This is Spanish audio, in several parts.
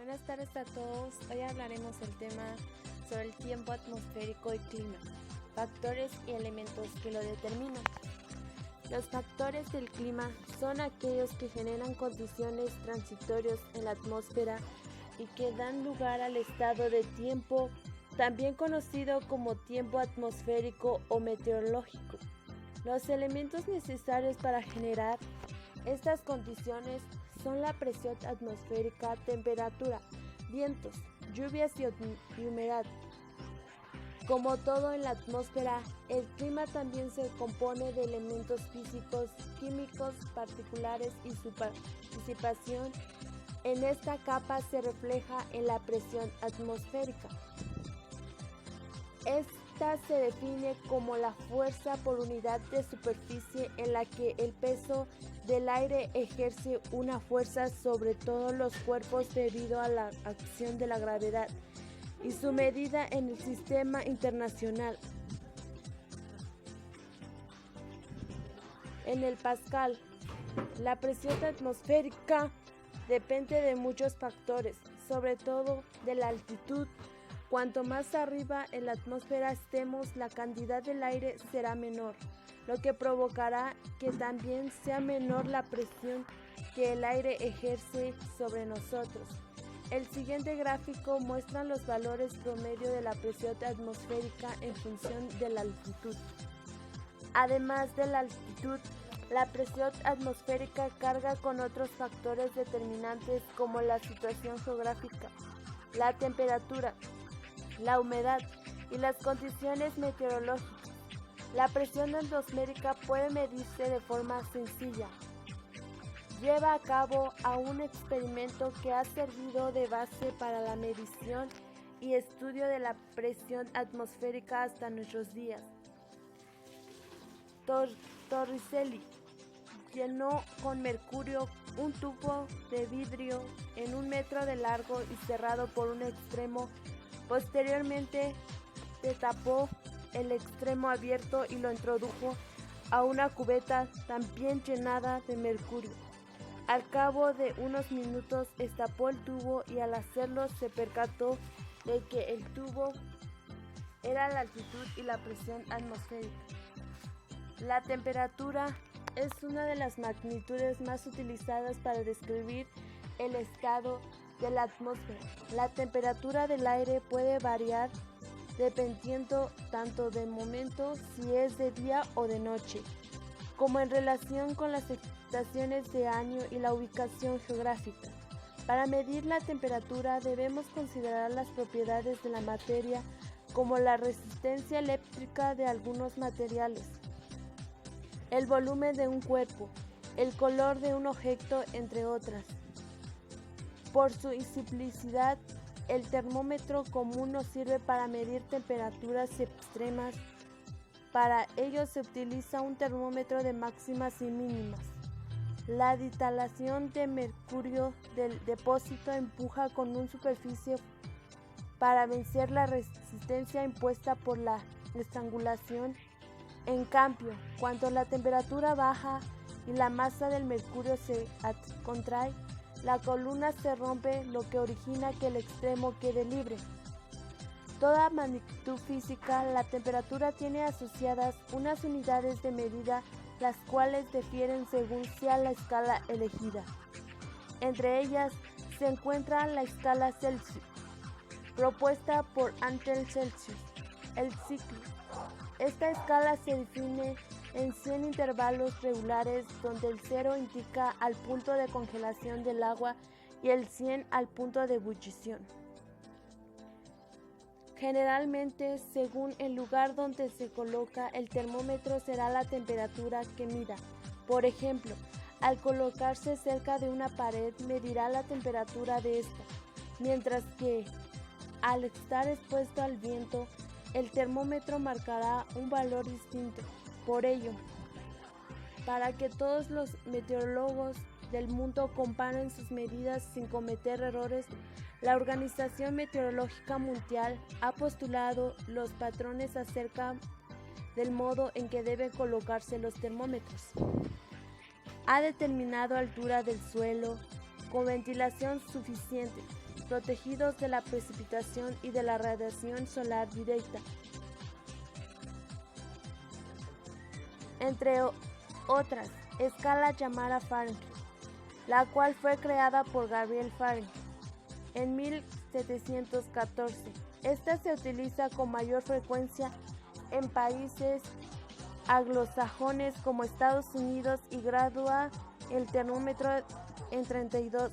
Buenas tardes a todos. Hoy hablaremos del tema sobre el tiempo atmosférico y clima, factores y elementos que lo determinan. Los factores del clima son aquellos que generan condiciones transitorias en la atmósfera y que dan lugar al estado de tiempo, también conocido como tiempo atmosférico o meteorológico. Los elementos necesarios para generar estas condiciones son la presión atmosférica, temperatura, vientos, lluvias y humedad. Como todo en la atmósfera, el clima también se compone de elementos físicos, químicos, particulares y su participación en esta capa se refleja en la presión atmosférica. Esta se define como la fuerza por unidad de superficie en la que el peso del aire ejerce una fuerza sobre todos los cuerpos debido a la acción de la gravedad y su medida en el sistema internacional. En el Pascal, la presión atmosférica depende de muchos factores, sobre todo de la altitud. Cuanto más arriba en la atmósfera estemos, la cantidad del aire será menor, lo que provocará que también sea menor la presión que el aire ejerce sobre nosotros. El siguiente gráfico muestra los valores promedio de la presión atmosférica en función de la altitud. Además de la altitud, la presión atmosférica carga con otros factores determinantes como la situación geográfica, la temperatura, la humedad y las condiciones meteorológicas. La presión atmosférica puede medirse de forma sencilla. Lleva a cabo a un experimento que ha servido de base para la medición y estudio de la presión atmosférica hasta nuestros días. Torricelli llenó con mercurio un tubo de vidrio en 1 metro de largo y cerrado por un extremo. Posteriormente destapó el extremo abierto y lo introdujo a una cubeta también llenada de mercurio. Al cabo de unos minutos destapó el tubo y al hacerlo se percató de que el tubo era la altitud y la presión atmosférica. La temperatura es una de las magnitudes más utilizadas para describir el estado de la atmósfera. La temperatura del aire puede variar dependiendo tanto del momento, si es de día o de noche, como en relación con las estaciones de año y la ubicación geográfica. Para medir la temperatura debemos considerar las propiedades de la materia, como la resistencia eléctrica de algunos materiales, el volumen de un cuerpo, el color de un objeto, entre otras. Por su simplicidad, el termómetro común nos sirve para medir temperaturas extremas. Para ello se utiliza un termómetro de máximas y mínimas. La destilación de mercurio del depósito empuja con una superficie para vencer la resistencia impuesta por la estrangulación. En cambio, cuando la temperatura baja y la masa del mercurio se contrae, la columna se rompe, lo que origina que el extremo quede libre. Toda magnitud física, la temperatura tiene asociadas unas unidades de medida, las cuales difieren según sea la escala elegida. Entre ellas se encuentra la escala Celsius, propuesta por Anton Celsius, el ciclo. Esta escala se define en 100 intervalos regulares, donde el 0 indica al punto de congelación del agua y el 100 al punto de ebullición. Generalmente, según el lugar donde se coloca el termómetro será la temperatura que mida. Por ejemplo, al colocarse cerca de una pared medirá la temperatura de esta, mientras que al estar expuesto al viento, el termómetro marcará un valor distinto. Por ello, para que todos los meteorólogos del mundo comparen sus medidas sin cometer errores, la Organización Meteorológica Mundial ha postulado los patrones acerca del modo en que deben colocarse los termómetros. Ha determinado altura del suelo con ventilación suficiente, protegidos de la precipitación y de la radiación solar directa, entre otras, escala llamada Fahrenheit, la cual fue creada por Gabriel Fahrenheit en 1714. Esta se utiliza con mayor frecuencia en países anglosajones como Estados Unidos y gradúa el termómetro en 32.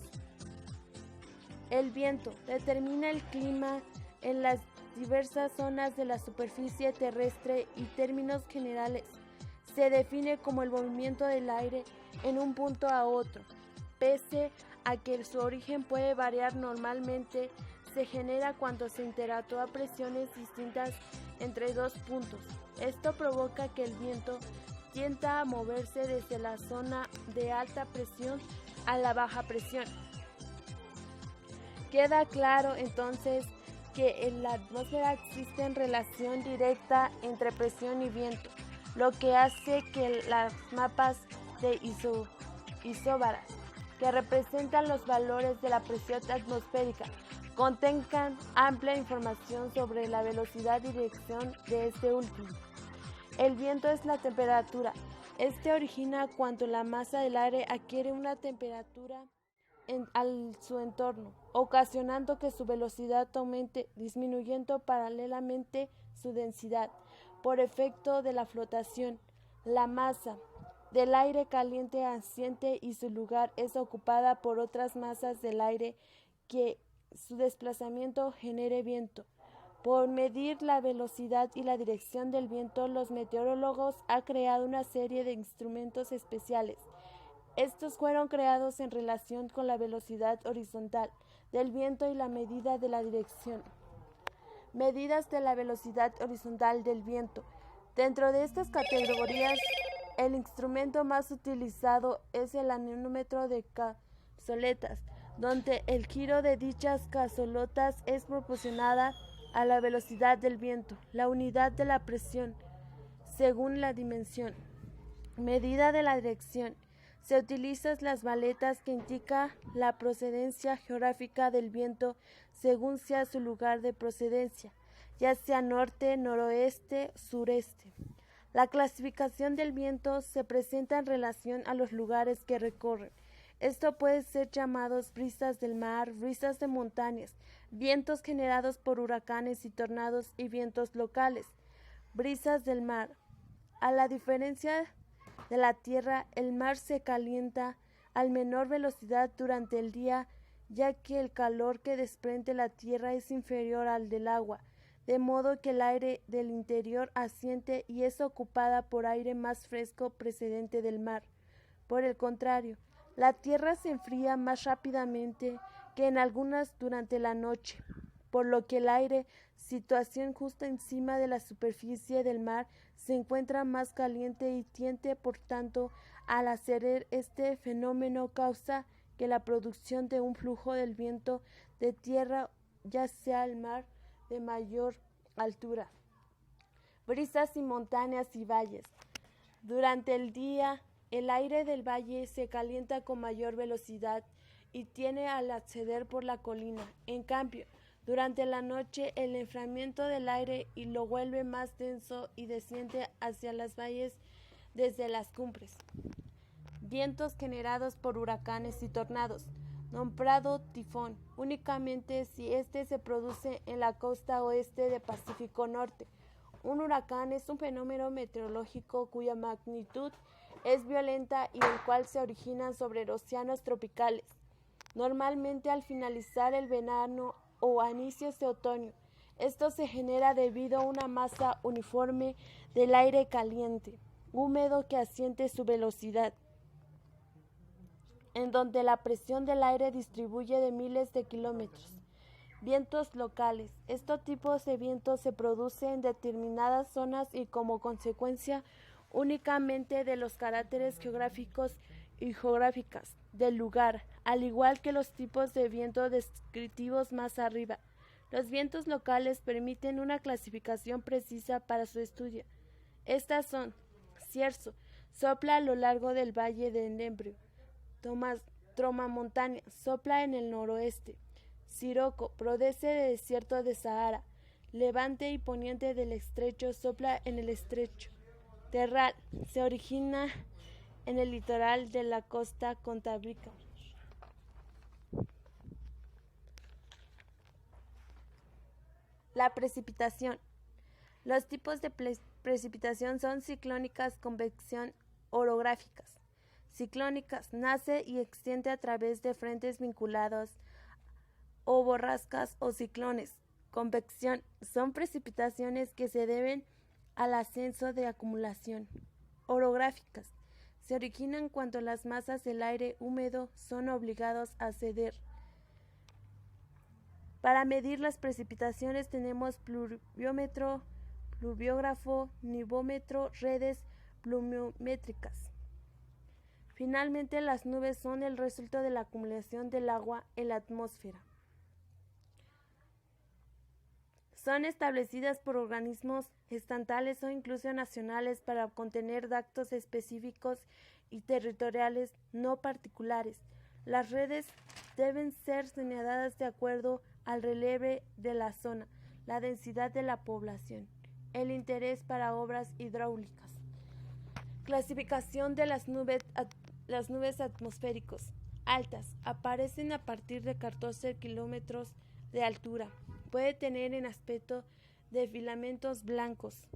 El viento determina el clima en las diversas zonas de la superficie terrestre y, en términos generales, se define como el movimiento del aire en un punto a otro. Pese a que su origen puede variar, normalmente se genera cuando se interactúa presiones distintas entre dos puntos. Esto provoca que el viento tienda a moverse desde la zona de alta presión a la baja presión. Queda claro entonces que en la atmósfera existe relación directa entre presión y viento, lo que hace que las mapas de isóbaras, que representan los valores de la presión atmosférica, contengan amplia información sobre la velocidad y dirección de este último. El viento es la temperatura. Este origina cuando la masa del aire adquiere una temperatura en su entorno, ocasionando que su velocidad aumente, disminuyendo paralelamente su densidad. Por efecto de la flotación, la masa del aire caliente asciende y su lugar es ocupada por otras masas del aire que su desplazamiento genere viento. Por medir la velocidad y la dirección del viento, los meteorólogos han creado una serie de instrumentos especiales. Estos fueron creados en relación con la velocidad horizontal del viento y la medida de la dirección. Medidas de la velocidad horizontal del viento. Dentro de estas categorías, el instrumento más utilizado es el anemómetro de cazoletas, donde el giro de dichas cazoletas es proporcionada a la velocidad del viento, la unidad de la presión, según la dimensión. Medida de la dirección. Se utilizan las baletas que indican la procedencia geográfica del viento según sea su lugar de procedencia, ya sea norte, noroeste, sureste. La clasificación del viento se presenta en relación a los lugares que recorren. Esto puede ser llamados brisas del mar, brisas de montañas, vientos generados por huracanes y tornados y vientos locales. Brisas del mar. A la diferencia de la tierra, el mar se calienta a menor velocidad durante el día, ya que el calor que desprende la tierra es inferior al del agua, de modo que el aire del interior asciende y es ocupada por aire más fresco procedente del mar. Por el contrario, la tierra se enfría más rápidamente que en algunas durante la noche, por lo que el aire, situación justo encima de la superficie del mar, se encuentra más caliente y tiende, por tanto, al hacer este fenómeno causa que la producción de un flujo del viento de tierra, ya sea el mar de mayor altura. Brisas y montañas y valles. Durante el día, el aire del valle se calienta con mayor velocidad y tiende al acceder por la colina. En cambio, durante la noche, el enfriamiento del aire y lo vuelve más denso y desciende hacia los valles desde las cumbres. Vientos generados por huracanes y tornados, nombrado tifón, únicamente si este se produce en la costa oeste del Pacífico Norte. Un huracán es un fenómeno meteorológico cuya magnitud es violenta y el cual se origina sobre océanos tropicales, normalmente al finalizar el verano o a inicios de otoño. Esto se genera debido a una masa uniforme del aire caliente, húmedo que asciende su velocidad, en donde la presión del aire distribuye de miles de kilómetros. Vientos locales. Estos tipos de vientos se producen en determinadas zonas y como consecuencia únicamente de los caracteres geográficos y geográficas del lugar, al igual que los tipos de viento descritos más arriba. Los vientos locales permiten una clasificación precisa para su estudio. Estas son: cierzo, sopla a lo largo del valle de Embrio; tromamontana, sopla en el noroeste; Siroco, prodece del desierto de Sahara. Levante y poniente del estrecho, sopla en el estrecho. Terral, se origina en el litoral de la costa cantábrica. La precipitación. Los tipos de precipitación son ciclónicas, convección, orográficas. Ciclónicas, nace y extiende a través de frentes vinculados o borrascas o ciclones. Convección, son precipitaciones que se deben al ascenso de acumulación. Orográficas, se originan cuando las masas del aire húmedo son obligados a ceder. Para medir las precipitaciones tenemos pluviómetro, pluviógrafo, nivómetro, redes pluviométricas. Finalmente, las nubes son el resultado de la acumulación del agua en la atmósfera. Son establecidas por organismos estatales o incluso nacionales para contener datos específicos y territoriales, no particulares. Las redes deben ser señaladas de acuerdo al relieve de la zona, la densidad de la población, el interés para obras hidráulicas. Clasificación de las nubes atmosféricos. Altas. Aparecen a partir de 14 kilómetros de altura. Puede tener en aspecto de filamentos blancos.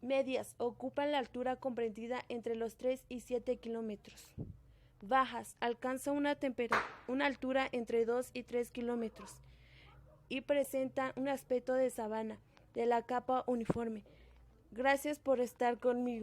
Medias. Ocupan la altura comprendida entre los 3 y 7 kilómetros. Bajas. Alcanza una altura entre 2 y 3 kilómetros y presentan un aspecto de sabana de la capa uniforme. Gracias por estar conmigo.